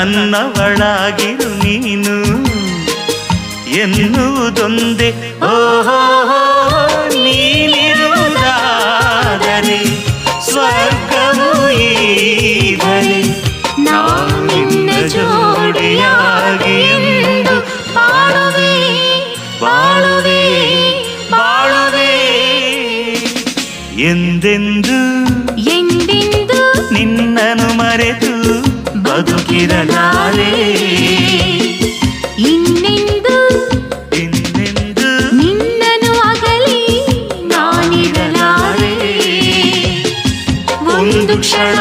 ನನ್ನವಳಾಗಿರು ನೀನು ಎನ್ನುವುದೊಂದೇ. ಓಹೋ ನೀನಿರುವುದಾದರೆ ಸ್ವರ್ಗವು ಈಗಲೇ ನಾನಿನ್ನ ಜೋಡಿಯಾಗಿ ಎಂದು ಬಾಳುವೆ ಬಾಳುವೆ ಬಾಳುವೆ ಎಂದೆಂದು ಎಂದೆಂದು ನಿನ್ನನು ಮರೆತು ಬದುಕಿರಲಾರೆ. ಇನ್ನೆಂದು ಇನ್ನೆಂದು ನಿನ್ನನು ಅಗಲಿ ನಾನಿರಲಾರೆ. ಒಂದು ಕ್ಷಣ